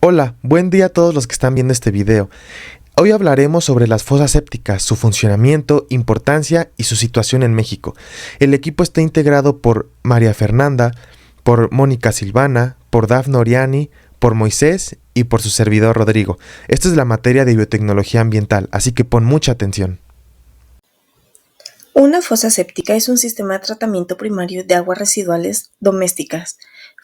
Hola, buen día a todos los que están viendo este video. Hoy hablaremos sobre las fosas sépticas, su funcionamiento, importancia y su situación en México. El equipo está integrado por María Fernanda, por Mónica Silvana, por Dafne Oriani, por Moisés y por su servidor Rodrigo. Esto es la materia de biotecnología ambiental, así que pon mucha atención. Una fosa séptica es un sistema de tratamiento primario de aguas residuales domésticas.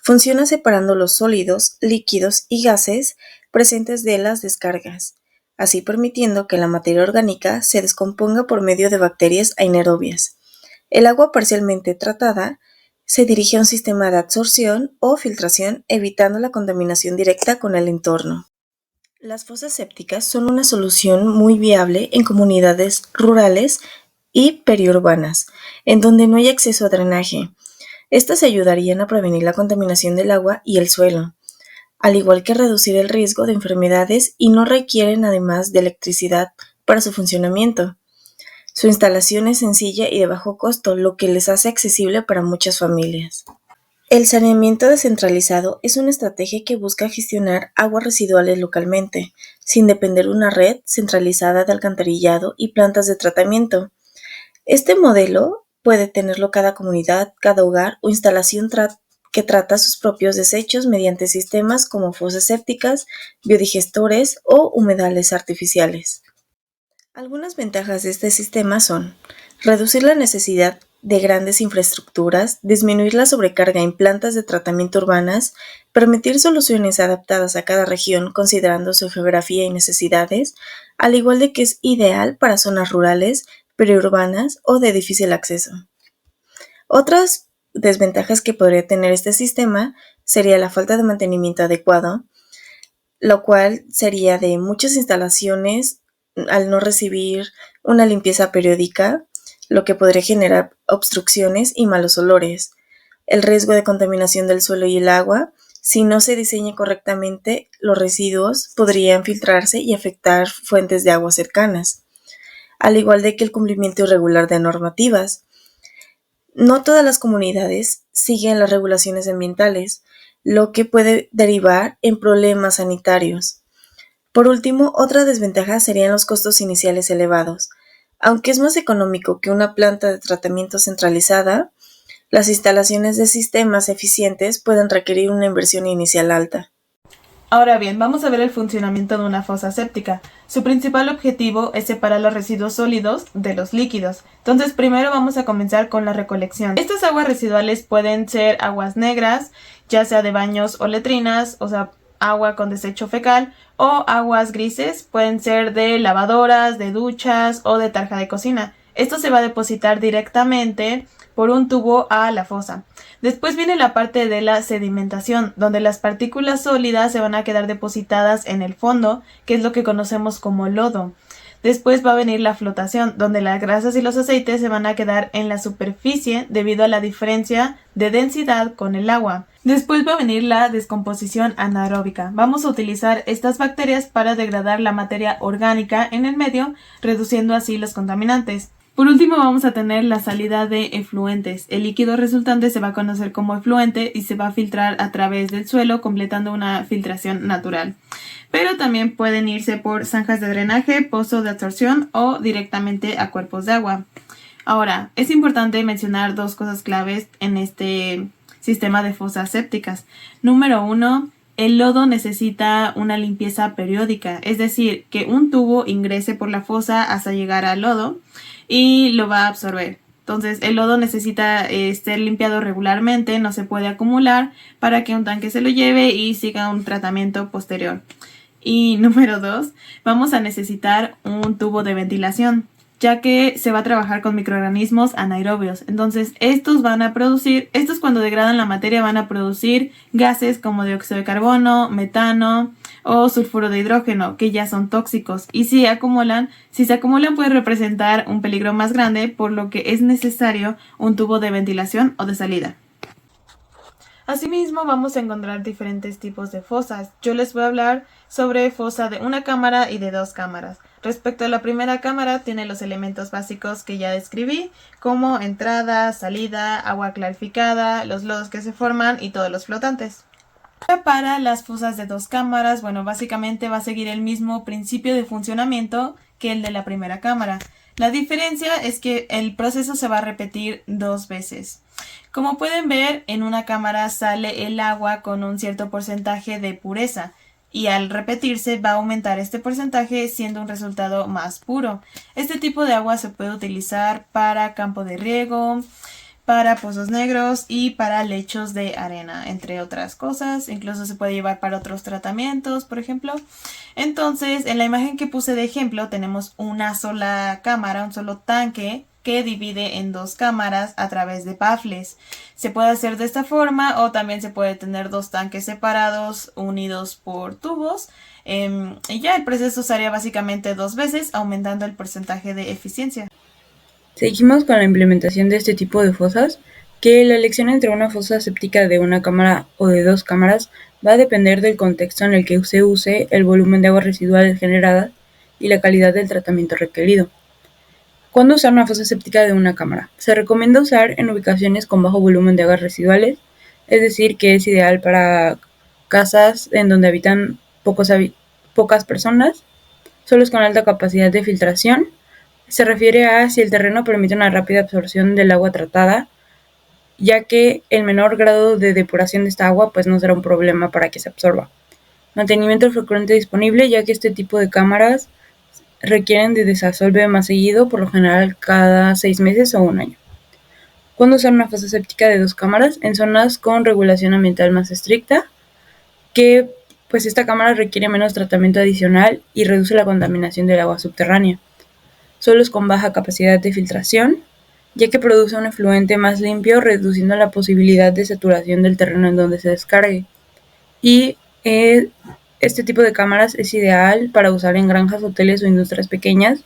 Funciona separando los sólidos, líquidos y gases presentes de las descargas, así permitiendo que la materia orgánica se descomponga por medio de bacterias anaerobias. El agua parcialmente tratada se dirige a un sistema de absorción o filtración, evitando la contaminación directa con el entorno. Las fosas sépticas son una solución muy viable en comunidades rurales y periurbanas, en donde no hay acceso a drenaje. Estas ayudarían a prevenir la contaminación del agua y el suelo, al igual que reducir el riesgo de enfermedades y no requieren además de electricidad para su funcionamiento. Su instalación es sencilla y de bajo costo, lo que les hace accesible para muchas familias. El saneamiento descentralizado es una estrategia que busca gestionar aguas residuales localmente, sin depender de una red centralizada de alcantarillado y plantas de tratamiento. Este modelo puede tenerlo cada comunidad, cada hogar o instalación que trata sus propios desechos mediante sistemas como fosas sépticas, biodigestores o humedales artificiales. Algunas ventajas de este sistema son reducir la necesidad de grandes infraestructuras, disminuir la sobrecarga en plantas de tratamiento urbanas, permitir soluciones adaptadas a cada región considerando su geografía y necesidades, al igual de que es ideal para zonas rurales, periurbanas o de difícil acceso. Otras desventajas que podría tener este sistema sería la falta de mantenimiento adecuado, lo cual sería de muchas instalaciones al no recibir una limpieza periódica, lo que podría generar obstrucciones y malos olores. El riesgo de contaminación del suelo y el agua, si no se diseña correctamente, los residuos podrían filtrarse y afectar fuentes de agua cercanas, al igual de que el cumplimiento irregular de normativas. No todas las comunidades siguen las regulaciones ambientales, lo que puede derivar en problemas sanitarios. Por último, otra desventaja serían los costos iniciales elevados. Aunque es más económico que una planta de tratamiento centralizada, las instalaciones de sistemas eficientes pueden requerir una inversión inicial alta. Ahora bien, vamos a ver el funcionamiento de una fosa séptica. Su principal objetivo es separar los residuos sólidos de los líquidos. Entonces, primero vamos a comenzar con la recolección. Estas aguas residuales pueden ser aguas negras, ya sea de baños o letrinas, o sea, agua con desecho fecal, o aguas grises, pueden ser de lavadoras, de duchas o de tarja de cocina. Esto se va a depositar directamente por un tubo a la fosa. Después viene la parte de la sedimentación, donde las partículas sólidas se van a quedar depositadas en el fondo, que es lo que conocemos como lodo. Después va a venir la flotación, donde las grasas y los aceites se van a quedar en la superficie debido a la diferencia de densidad con el agua. Después va a venir la descomposición anaeróbica. Vamos a utilizar estas bacterias para degradar la materia orgánica en el medio, reduciendo así los contaminantes. Por último vamos a tener la salida de efluentes. El líquido resultante se va a conocer como efluente y se va a filtrar a través del suelo completando una filtración natural. Pero también pueden irse por zanjas de drenaje, pozos de absorción o directamente a cuerpos de agua. Ahora, es importante mencionar dos cosas claves en este sistema de fosas sépticas. Número 1. El lodo necesita una limpieza periódica, es decir, que un tubo ingrese por la fosa hasta llegar al lodo y lo va a absorber. Entonces el lodo necesita ser limpiado regularmente, no se puede acumular para que un tanque se lo lleve y siga un tratamiento posterior. Y número 2, vamos a necesitar un tubo de ventilación, ya que se va a trabajar con microorganismos anaerobios. Entonces estos cuando degradan la materia van a producir gases como dióxido de carbono, metano o sulfuro de hidrógeno, que ya son tóxicos. Y si se acumulan puede representar un peligro más grande, por lo que es necesario un tubo de ventilación o de salida. Asimismo, vamos a encontrar diferentes tipos de fosas. Yo les voy a hablar sobre fosa de una cámara y de dos cámaras. Respecto a la primera cámara, tiene los elementos básicos que ya describí, como entrada, salida, agua clarificada, los lodos que se forman y todos los flotantes. Para las fosas de 2 cámaras, bueno, básicamente va a seguir el mismo principio de funcionamiento que el de la primera cámara. La diferencia es que el proceso se va a repetir 2 veces. Como pueden ver, en una cámara sale el agua con un cierto porcentaje de pureza y al repetirse va a aumentar este porcentaje siendo un resultado más puro. Este tipo de agua se puede utilizar para campo de riego, para pozos negros y para lechos de arena, entre otras cosas. Incluso se puede llevar para otros tratamientos, por ejemplo. Entonces, en la imagen que puse de ejemplo tenemos una sola cámara, un solo tanque que divide en 2 cámaras a través de baffles. Se puede hacer de esta forma o también se puede tener 2 tanques separados unidos por tubos. Y ya el proceso se haría básicamente 2 veces, aumentando el porcentaje de eficiencia. Seguimos con la implementación de este tipo de fosas, que la elección entre una fosa séptica de una cámara o de 2 cámaras va a depender del contexto en el que se use, el volumen de aguas residuales generadas y la calidad del tratamiento requerido. ¿Cuándo usar una fosa séptica de una cámara? Se recomienda usar en ubicaciones con bajo volumen de aguas residuales, es decir, que es ideal para casas en donde habitan pocas personas, suelos con alta capacidad de filtración. Se refiere a si el terreno permite una rápida absorción del agua tratada, ya que el menor grado de depuración de esta agua pues no será un problema para que se absorba. Mantenimiento frecuente disponible, ya que este tipo de cámaras requieren de desasolve más seguido, por lo general cada 6 meses o 1 año. ¿Cuándo usar una fosa séptica de 2 cámaras? En zonas con regulación ambiental más estricta, que pues esta cámara requiere menos tratamiento adicional y reduce la contaminación del agua subterránea. Suelos con baja capacidad de filtración, ya que produce un efluente más limpio, reduciendo la posibilidad de saturación del terreno en donde se descargue. Y este tipo de cámaras es ideal para usar en granjas, hoteles o industrias pequeñas,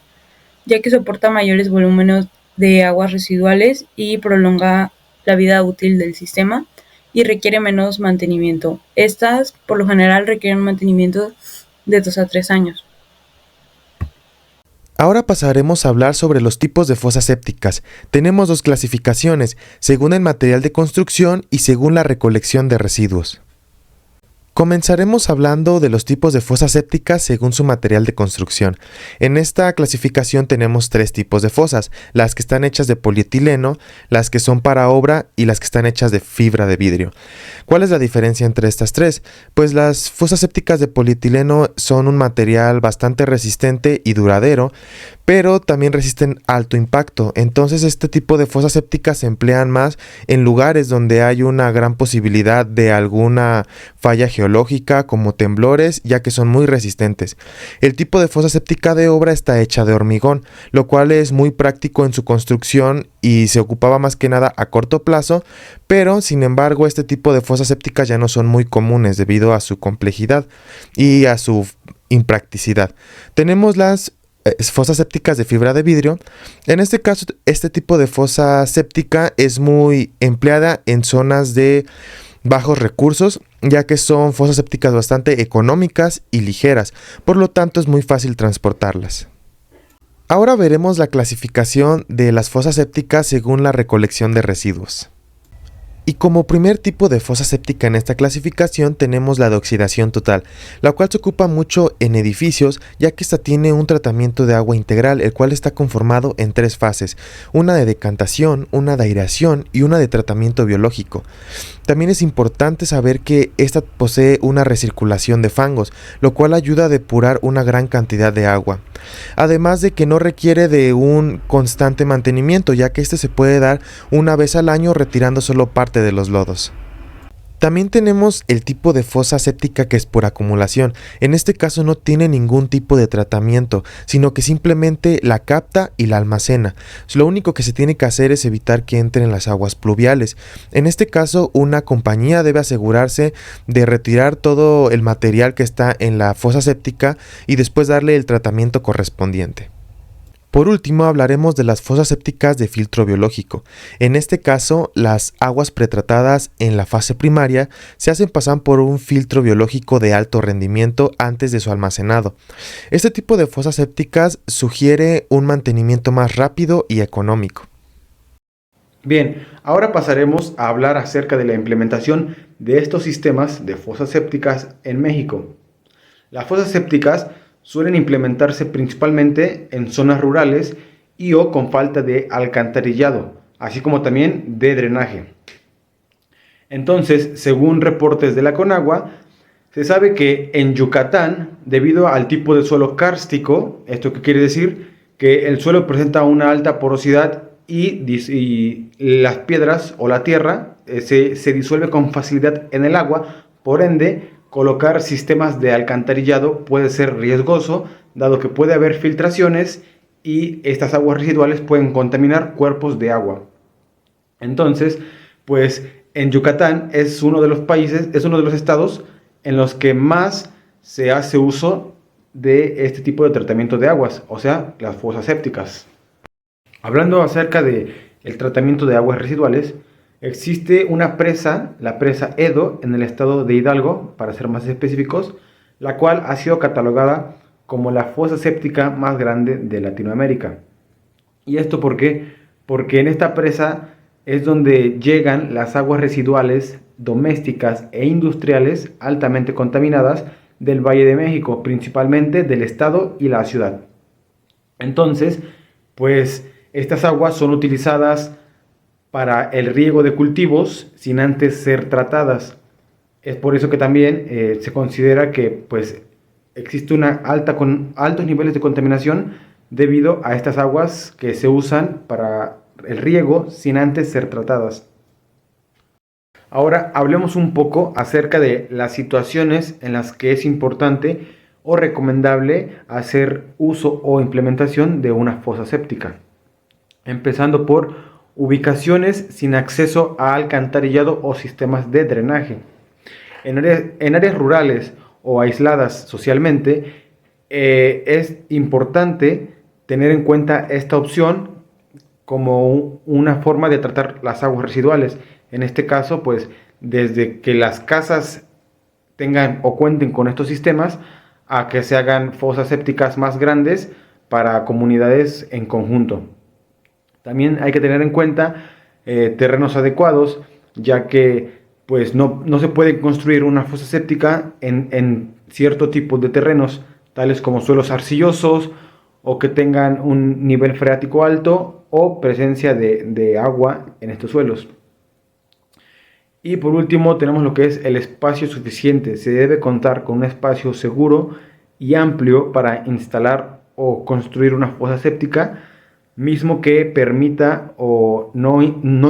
ya que soporta mayores volúmenes de aguas residuales y prolonga la vida útil del sistema y requiere menos mantenimiento. Estas, por lo general, requieren un mantenimiento de 2 a 3 años. Ahora pasaremos a hablar sobre los tipos de fosas sépticas. Tenemos 2 clasificaciones, según el material de construcción y según la recolección de residuos. Comenzaremos hablando de los tipos de fosas sépticas según su material de construcción. En esta clasificación tenemos 3 tipos de fosas, las que están hechas de polietileno, las que son para obra y las que están hechas de fibra de vidrio. ¿Cuál es la diferencia entre estas 3? Pues las fosas sépticas de polietileno son un material bastante resistente y duradero, pero también resisten alto impacto. Entonces este tipo de fosas sépticas se emplean más en lugares donde hay una gran posibilidad de alguna falla geológica como temblores, ya que son muy resistentes. El tipo de fosa séptica de obra está hecha de hormigón, lo cual es muy práctico en su construcción y se ocupaba más que nada a corto plazo, pero sin embargo este tipo de fosas sépticas ya no son muy comunes debido a su complejidad y a su impracticidad. Tenemos las fosas sépticas de fibra de vidrio. En este caso, este tipo de fosa séptica es muy empleada en zonas de bajos recursos, ya que son fosas sépticas bastante económicas y ligeras, por lo tanto es muy fácil transportarlas. Ahora veremos la clasificación de las fosas sépticas según la recolección de residuos. Y como primer tipo de fosa séptica en esta clasificación tenemos la de oxidación total, la cual se ocupa mucho en edificios, ya que esta tiene un tratamiento de agua integral, el cual está conformado en 3 fases, una de decantación, una de aireación y una de tratamiento biológico. También es importante saber que esta posee una recirculación de fangos, lo cual ayuda a depurar una gran cantidad de agua. Además de que no requiere de un constante mantenimiento, ya que este se puede dar una vez al año retirando solo parte de los lodos. También tenemos el tipo de fosa séptica que es por acumulación. En este caso no tiene ningún tipo de tratamiento, sino que simplemente la capta y la almacena. Lo único que se tiene que hacer es evitar que entren las aguas pluviales. En este caso, una compañía debe asegurarse de retirar todo el material que está en la fosa séptica y después darle el tratamiento correspondiente. Por último, hablaremos de las fosas sépticas de filtro biológico. En este caso, las aguas pretratadas en la fase primaria se hacen pasar por un filtro biológico de alto rendimiento antes de su almacenado. Este tipo de fosas sépticas sugiere un mantenimiento más rápido y económico. Bien, ahora pasaremos a hablar acerca de la implementación de estos sistemas de fosas sépticas en México. Las fosas sépticas suelen implementarse principalmente en zonas rurales y o con falta de alcantarillado, así como también de drenaje. Entonces, según reportes de la Conagua, se sabe que en Yucatán, debido al tipo de suelo kárstico, ¿esto qué quiere decir? Que el suelo presenta una alta porosidad y las piedras o la tierra se disuelve con facilidad en el agua, por ende, colocar sistemas de alcantarillado puede ser riesgoso, dado que puede haber filtraciones y estas aguas residuales pueden contaminar cuerpos de agua. Entonces, pues en Yucatán es uno de los países, es uno de los estados en los que más se hace uso de este tipo de tratamiento de aguas, o sea, las fosas sépticas. Hablando acerca del tratamiento de aguas residuales, existe una presa, la presa Edo, en el estado de Hidalgo, para ser más específicos, la cual ha sido catalogada como la fosa séptica más grande de Latinoamérica. ¿Y esto por qué? Porque en esta presa es donde llegan las aguas residuales domésticas e industriales altamente contaminadas del Valle de México, principalmente del estado y la ciudad. Entonces, pues estas aguas son utilizadas para el riego de cultivos sin antes ser tratadas. Es por eso que también se considera que pues existe una altos niveles de contaminación debido a estas aguas que se usan para el riego sin antes ser tratadas. Ahora hablemos un poco acerca de las situaciones en las que es importante o recomendable hacer uso o implementación de una fosa séptica. Empezando por ubicaciones sin acceso a alcantarillado o sistemas de drenaje. En áreas rurales o aisladas socialmente, es importante tener en cuenta esta opción como una forma de tratar las aguas residuales. En este caso, pues desde que las casas tengan o cuenten con estos sistemas a que se hagan fosas sépticas más grandes para comunidades en conjunto. También hay que tener en cuenta terrenos adecuados, ya que pues no se puede construir una fosa séptica en cierto tipo de terrenos, tales como suelos arcillosos o que tengan un nivel freático alto o presencia de agua en estos suelos. Y por último tenemos lo que es el espacio suficiente. Se debe contar con un espacio seguro y amplio para instalar o construir una fosa séptica, mismo que permita o no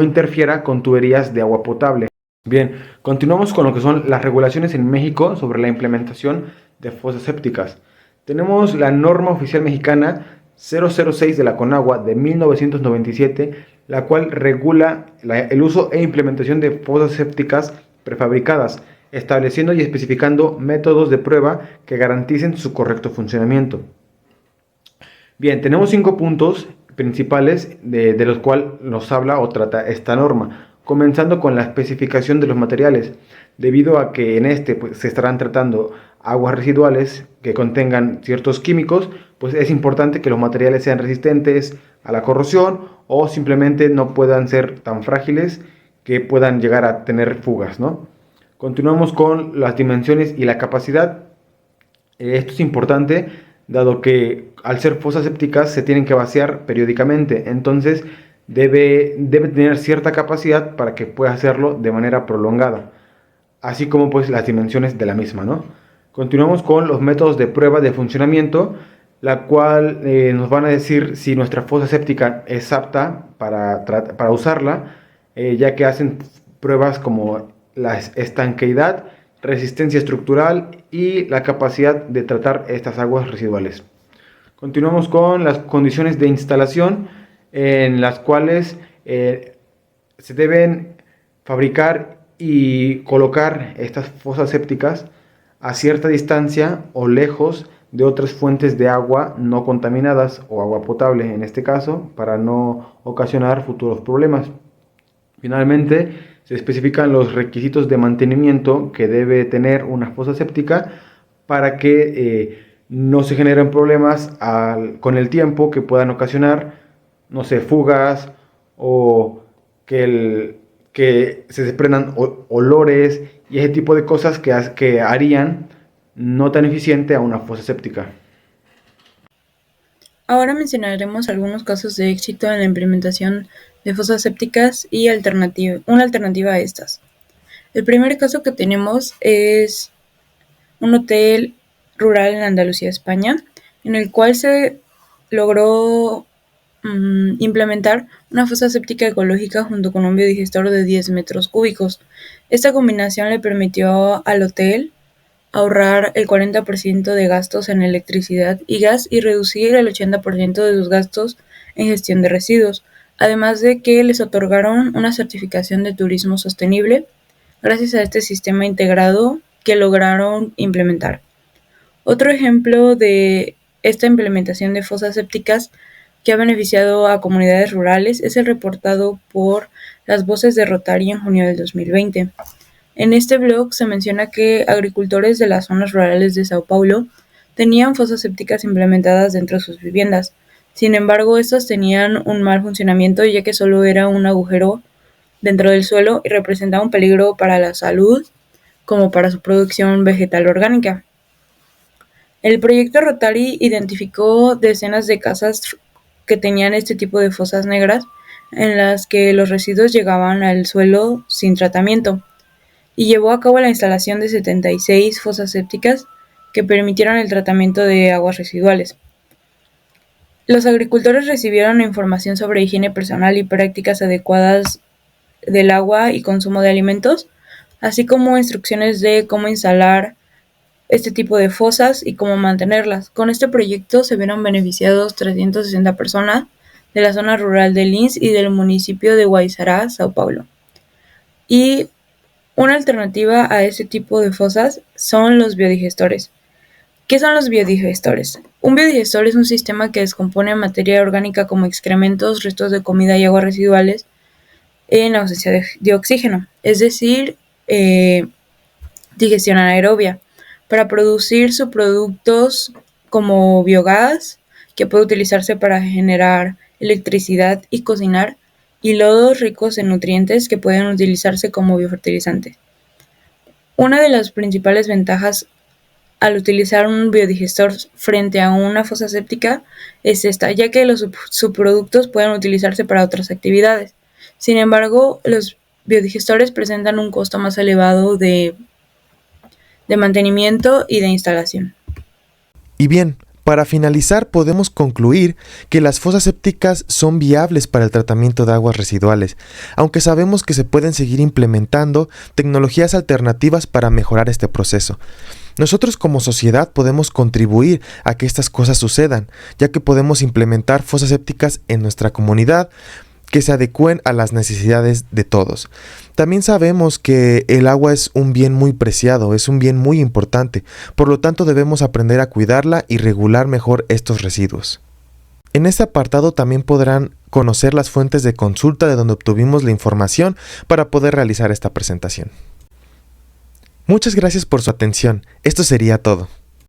interfiera con tuberías de agua potable. Bien, continuamos con lo que son las regulaciones en México sobre la implementación de fosas sépticas. Tenemos la norma oficial mexicana 006 de la Conagua de 1997, la cual regula el uso e implementación de fosas sépticas prefabricadas, estableciendo y especificando métodos de prueba que garanticen su correcto funcionamiento. Bien, tenemos 5 puntos principales de los cuales nos habla o trata esta norma, comenzando con la especificación de los materiales, debido a que en pues, se estarán tratando aguas residuales que contengan ciertos químicos, pues es importante que los materiales sean resistentes a la corrosión o simplemente no puedan ser tan frágiles que puedan llegar a tener fugas, ¿no? Continuamos con las dimensiones y la capacidad. Esto es importante dado que al ser fosas sépticas se tienen que vaciar periódicamente, entonces debe tener cierta capacidad para que pueda hacerlo de manera prolongada, así como pues las dimensiones de la misma, ¿no? Continuamos con los métodos de prueba de funcionamiento, la cual nos van a decir si nuestra fosa séptica es apta para usarla, ya que hacen pruebas como la estanqueidad, resistencia estructural y la capacidad de tratar estas aguas residuales. Continuamos con las condiciones de instalación, en las cuales se deben fabricar y colocar estas fosas sépticas a cierta distancia o lejos de otras fuentes de agua no contaminadas o agua potable en este caso, para no ocasionar futuros problemas. Finalmente, se especifican los requisitos de mantenimiento que debe tener una fosa séptica para que no se generen problemas con el tiempo que puedan ocasionar, no sé, fugas o que se desprendan olores y ese tipo de cosas que harían no tan eficiente a una fosa séptica. Ahora mencionaremos algunos casos de éxito en la implementación de fosas sépticas y una alternativa a estas. El primer caso que tenemos es un hotel rural en Andalucía, España, en el cual se logró implementar una fosa séptica ecológica junto con un biodigestor de 10 metros cúbicos. Esta combinación le permitió al hotel ahorrar el 40% de gastos en electricidad y gas y reducir el 80% de sus gastos en gestión de residuos, además de que les otorgaron una certificación de turismo sostenible gracias a este sistema integrado que lograron implementar. Otro ejemplo de esta implementación de fosas sépticas que ha beneficiado a comunidades rurales es el reportado por Las Voces de Rotary en junio del 2020. En este blog se menciona que agricultores de las zonas rurales de Sao Paulo tenían fosas sépticas implementadas dentro de sus viviendas. Sin embargo, estas tenían un mal funcionamiento ya que solo era un agujero dentro del suelo y representaba un peligro para la salud como para su producción vegetal orgánica. El proyecto Rotary identificó decenas de casas que tenían este tipo de fosas negras en las que los residuos llegaban al suelo sin tratamiento y llevó a cabo la instalación de 76 fosas sépticas que permitieron el tratamiento de aguas residuales. Los agricultores recibieron información sobre higiene personal y prácticas adecuadas del agua y consumo de alimentos, así como instrucciones de cómo instalar este tipo de fosas y cómo mantenerlas. Con este proyecto se vieron beneficiados 360 personas de la zona rural de Lins y del municipio de Guaizará, Sao Paulo. Y una alternativa a este tipo de fosas son los biodigestores. ¿Qué son los biodigestores? Un biodigestor es un sistema que descompone materia orgánica como excrementos, restos de comida y aguas residuales en ausencia de oxígeno, es decir, digestión anaerobia, para producir subproductos como biogás, que puede utilizarse para generar electricidad y cocinar, y lodos ricos en nutrientes que pueden utilizarse como biofertilizantes. Una de las principales ventajas al utilizar un biodigestor frente a una fosa séptica es esta, ya que los subproductos pueden utilizarse para otras actividades. Sin embargo, los biodigestores presentan un costo más elevado de mantenimiento y de instalación. Y bien, para finalizar podemos concluir que las fosas sépticas son viables para el tratamiento de aguas residuales, aunque sabemos que se pueden seguir implementando tecnologías alternativas para mejorar este proceso. Nosotros como sociedad podemos contribuir a que estas cosas sucedan, ya que podemos implementar fosas sépticas en nuestra comunidad que se adecúen a las necesidades de todos. También sabemos que el agua es un bien muy preciado, es un bien muy importante, por lo tanto debemos aprender a cuidarla y regular mejor estos residuos. En este apartado también podrán conocer las fuentes de consulta de donde obtuvimos la información para poder realizar esta presentación. Muchas gracias por su atención, esto sería todo.